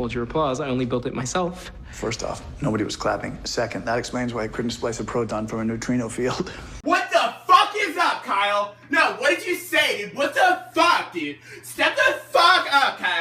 Hold your applause, I only built it myself. First off, nobody was clapping. Second, that explains why I couldn't splice a proton from a neutrino field. What the fuck is up, Kyle? No, what did you say, dude? What the fuck, dude? Step the fuck up, Kyle.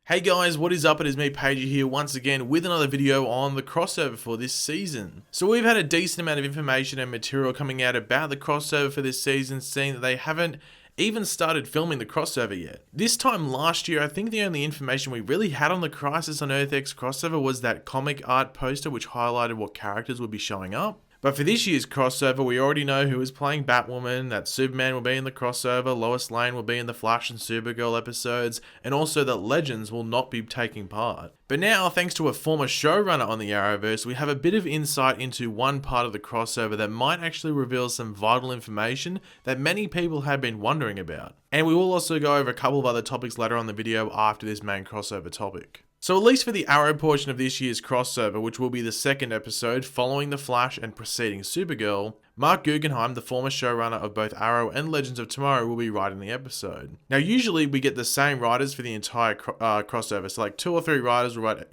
Hey guys, what is up? It is me, Pagey here, once again with another video on the crossover for this season. So we've had a decent amount of information and material coming out about the crossover for this season, seeing that they haven't even started filming the crossover yet. This time last year, I think the only information we really had on the Crisis on Earth X crossover was that comic art poster which highlighted what characters would be showing up. But for this year's crossover, we already know who is playing Batwoman, that Superman will be in the crossover, Lois Lane will be in the Flash and Supergirl episodes, and also that Legends will not be taking part. But now, thanks to a former showrunner on the Arrowverse, we have a bit of insight into one part of the crossover that might actually reveal some vital information that many people have been wondering about. And we will also go over a couple of other topics later on in the video after this main crossover topic. So at least for the Arrow portion of this year's crossover, which will be the second episode following The Flash and preceding Supergirl, Mark Guggenheim, the former showrunner of both Arrow and Legends of Tomorrow, will be writing the episode. Now usually we get the same writers for the entire crossover, so like 2 or 3 writers will write,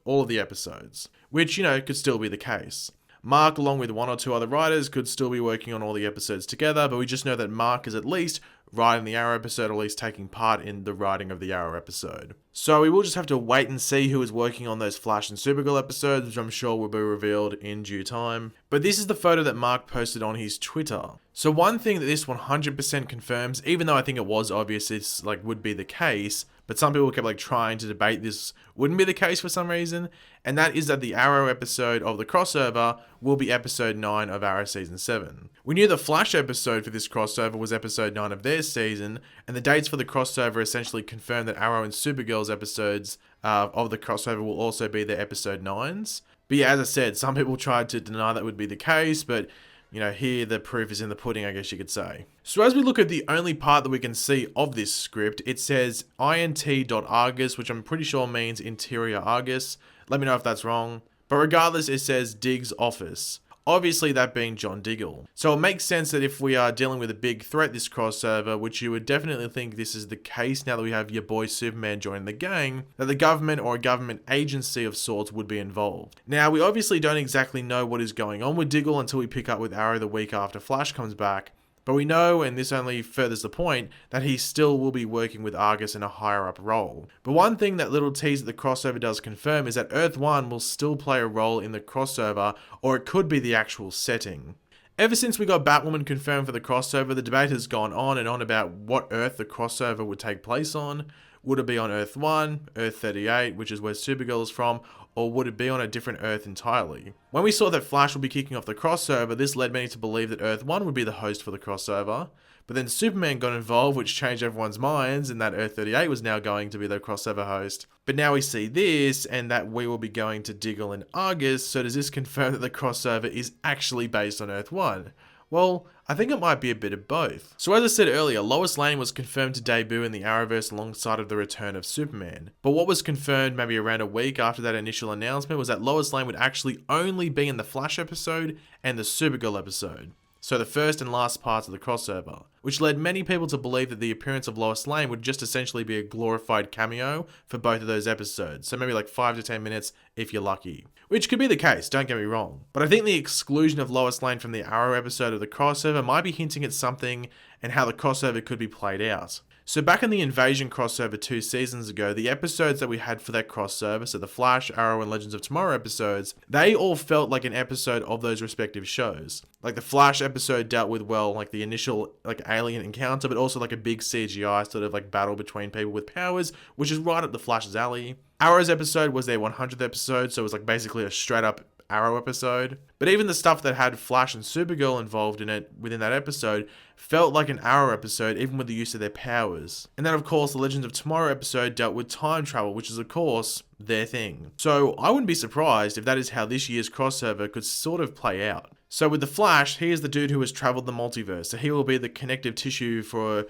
all of the episodes, which, could still be the case. Mark, along with 1 or 2 other writers, could still be working on all the episodes together, but we just know that Mark is at least writing the Arrow episode, or at least taking part in the writing of the Arrow episode. So we will just have to wait and see who is working on those Flash and Supergirl episodes, which I'm sure will be revealed in due time. But this is the photo that Mark posted on his Twitter. So one thing that this 100% confirms, even though I think it was obvious this would be the case, but some people kept trying to debate this wouldn't be the case for some reason, and that is that the Arrow episode of the crossover will be episode 9 of Arrow season 7. We knew the Flash episode for this crossover was episode 9 of their season, and the dates for the crossover essentially confirm that Arrow and Supergirl's episodes of the crossover will also be their episode 9s. But yeah, as I said, some people tried to deny that would be the case, but here the proof is in the pudding, I guess you could say. So as we look at the only part that we can see of this script, it says int.argus, which I'm pretty sure means Interior Argus. Let me know if that's wrong. But regardless, it says Diggs' office. Obviously that being John Diggle. So it makes sense that if we are dealing with a big threat this crossover, which you would definitely think this is the case now that we have your boy Superman joining the gang, that the government or a government agency of sorts would be involved. Now we obviously don't exactly know what is going on with Diggle until we pick up with Arrow the week after Flash comes back, but we know, and this only furthers the point, that he still will be working with Argus in a higher up role. But one thing that little tease that the crossover does confirm is that Earth-1 will still play a role in the crossover, or it could be the actual setting. Ever since we got Batwoman confirmed for the crossover, the debate has gone on and on about what Earth the crossover would take place on. Would it be on Earth-1, Earth-38, which is where Supergirl is from, or would it be on a different Earth entirely? When we saw that Flash would be kicking off the crossover, this led many to believe that Earth-1 would be the host for the crossover, but then Superman got involved, which changed everyone's minds, and that Earth-38 was now going to be the crossover host. But now we see this, and that we will be going to Diggle and Argus, so does this confirm that the crossover is actually based on Earth-1? Well, I think it might be a bit of both. So as I said earlier, Lois Lane was confirmed to debut in the Arrowverse alongside of the return of Superman. But what was confirmed maybe around a week after that initial announcement was that Lois Lane would actually only be in the Flash episode and the Supergirl episode. So the first and last parts of the crossover, which led many people to believe that the appearance of Lois Lane would just essentially be a glorified cameo for both of those episodes, so maybe 5 to 10 minutes if you're lucky. Which could be the case, don't get me wrong. But I think the exclusion of Lois Lane from the Arrow episode of the crossover might be hinting at something and how the crossover could be played out. So back in the Invasion crossover 2 seasons ago, the episodes that we had for that crossover, so the Flash, Arrow, and Legends of Tomorrow episodes, they all felt like an episode of those respective shows. The Flash episode dealt with, the initial, alien encounter, but also a big CGI sort of battle between people with powers, which is right up the Flash's alley. Arrow's episode was their 100th episode, so it was basically a straight up Arrow episode. But even the stuff that had Flash and Supergirl involved in it within that episode felt like an Arrow episode, even with the use of their powers. And then of course the Legends of Tomorrow episode dealt with time travel, which is of course their thing. So I wouldn't be surprised if that is how this year's crossover could sort of play out. So with the Flash, he is the dude who has traveled the multiverse, so he will be the connective tissue for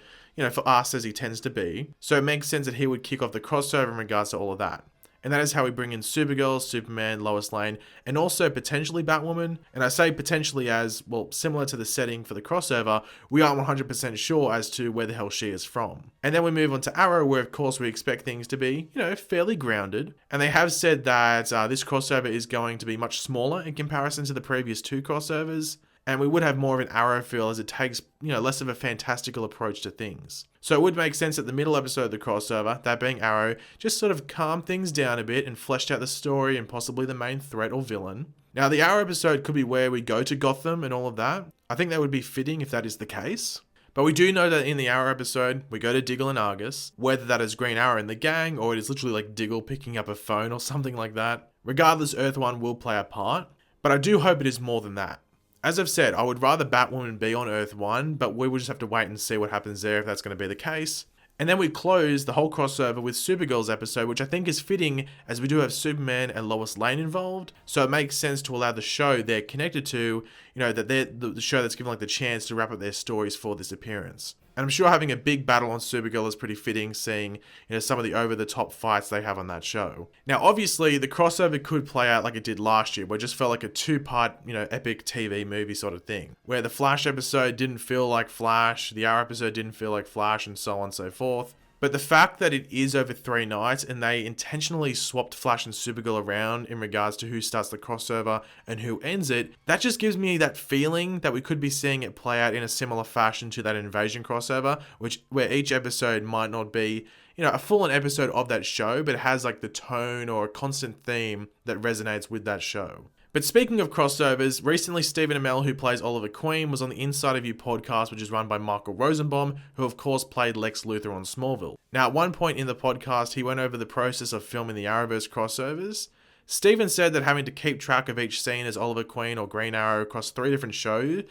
for us as he tends to be. So it makes sense that he would kick off the crossover in regards to all of that. And that is how we bring in Supergirl, Superman, Lois Lane, and also potentially Batwoman. And I say potentially as, well, similar to the setting for the crossover, we aren't 100% sure as to where the hell she is from. And then we move on to Arrow, where of course we expect things to be, fairly grounded. And they have said that this crossover is going to be much smaller in comparison to the previous 2 crossovers. And we would have more of an Arrow feel as it takes, less of a fantastical approach to things. So it would make sense that the middle episode of the crossover, that being Arrow, just sort of calmed things down a bit and fleshed out the story and possibly the main threat or villain. Now the Arrow episode could be where we go to Gotham and all of that. I think that would be fitting if that is the case. But we do know that in the Arrow episode, we go to Diggle and Argus, whether that is Green Arrow and the gang, or it is literally like Diggle picking up a phone or something like that. Regardless, Earth-1 will play a part, but I do hope it is more than that. As I've said, I would rather Batwoman be on Earth-1, but we will just have to wait and see what happens there if that's going to be the case. And then we close the whole crossover with Supergirl's episode, which I think is fitting as we do have Superman and Lois Lane involved. So it makes sense to allow the show they're connected to, that they're the show that's given like the chance to wrap up their stories for this appearance. And I'm sure having a big battle on Supergirl is pretty fitting, seeing some of the over-the-top fights they have on that show. Now, obviously, the crossover could play out like it did last year, where it just felt like a 2-part, epic TV movie sort of thing, where the Flash episode didn't feel like Flash, the Arrow episode didn't feel like Flash, and so on and so forth. But the fact that it is over 3 nights and they intentionally swapped Flash and Supergirl around in regards to who starts the crossover and who ends it, that just gives me that feeling that we could be seeing it play out in a similar fashion to that Invasion crossover, where each episode might not be, a full-on episode of that show, but it has like the tone or a constant theme that resonates with that show. But speaking of crossovers, recently Stephen Amell, who plays Oliver Queen, was on the Inside of You podcast, which is run by Michael Rosenbaum, who of course played Lex Luthor on Smallville. Now, at one point in the podcast, he went over the process of filming the Arrowverse crossovers. Stephen said that having to keep track of each scene as Oliver Queen or Green Arrow across 3 different show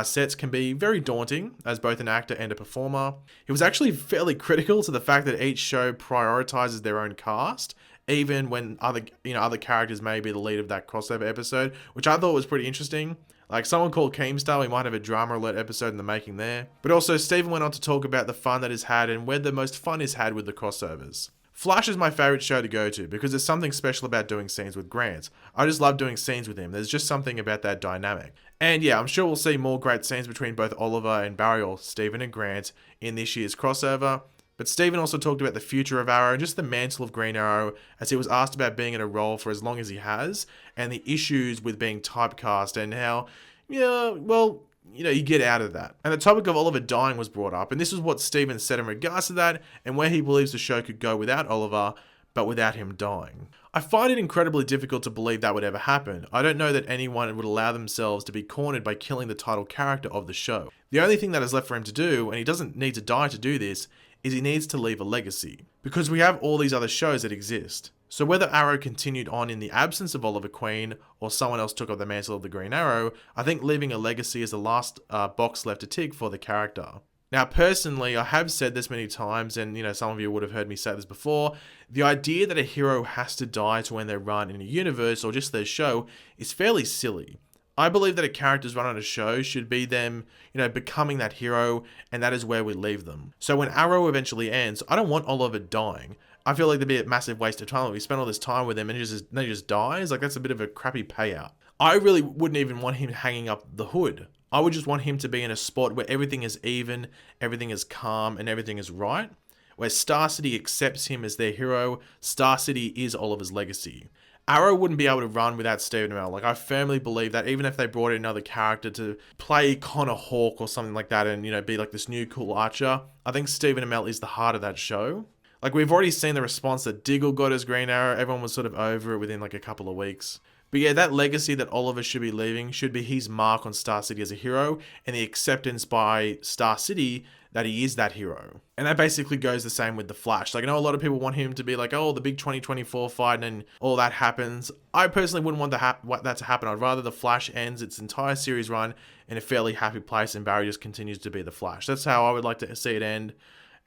sets can be very daunting as both an actor and a performer. He was actually fairly critical to the fact that each show prioritizes their own cast, even when other characters may be the lead of that crossover episode, which I thought was pretty interesting. Like someone called Keemstar, we might have a drama alert episode in the making there. But also Stephen went on to talk about the fun that is had and where the most fun is had with the crossovers. Flash is my favorite show to go to because there's something special about doing scenes with Grant. I just love doing scenes with him. There's just something about that dynamic. And yeah, I'm sure we'll see more great scenes between both Oliver and Barry, or Stephen and Grant, in this year's crossover. But Stephen also talked about the future of Arrow and just the mantle of Green Arrow, as he was asked about being in a role for as long as he has, and the issues with being typecast and how, you get out of that. And the topic of Oliver dying was brought up, and this is what Stephen said in regards to that, and where he believes the show could go without Oliver, but without him dying. I find it incredibly difficult to believe that would ever happen. I don't know that anyone would allow themselves to be cornered by killing the title character of the show. The only thing that is left for him to do, and he doesn't need to die to do this, is he needs to leave a legacy. Because we have all these other shows that exist. So whether Arrow continued on in the absence of Oliver Queen, or someone else took up the mantle of the Green Arrow, I think leaving a legacy is the last box left to tick for the character. Now personally, I have said this many times, and some of you would have heard me say this before, the idea that a hero has to die to end their run in a universe or just their show is fairly silly. I believe that a character's run on a show should be them, becoming that hero, and that is where we leave them. So when Arrow eventually ends, I don't want Oliver dying. I feel like there'd be a massive waste of time. Like we spend all this time with him and he just dies. Like that's a bit of a crappy payout. I really wouldn't even want him hanging up the hood. I would just want him to be in a spot where everything is even, everything is calm, and everything is right. Where Star City accepts him as their hero. Star City is Oliver's legacy. Arrow wouldn't be able to run without Stephen Amell. Like, I firmly believe that even if they brought in another character to play Connor Hawke or something like that and, be like this new cool Archer, I think Stephen Amell is the heart of that show. Like, we've already seen the response that Diggle got as Green Arrow. Everyone was sort of over it within like a couple of weeks. But yeah, that legacy that Oliver should be leaving should be his mark on Star City as a hero and the acceptance by Star City that he is that hero. And that basically goes the same with the Flash. Like, I know a lot of people want him to be like, oh, the big 2024 fight and all that happens. I personally wouldn't want that to happen. I'd rather the Flash ends its entire series run in a fairly happy place and Barry just continues to be the Flash. That's how I would like to see it end.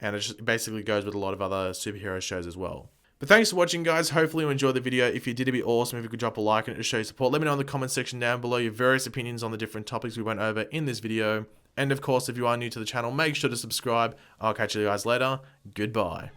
And it just basically goes with a lot of other superhero shows as well. But thanks for watching, guys. Hopefully you enjoyed the video. If you did, it'd be awesome if you could drop a like and it to show your support. Let me know in the comment section down below your various opinions on the different topics we went over in this video. And of course, if you are new to the channel, make sure to subscribe. I'll catch you guys later. Goodbye.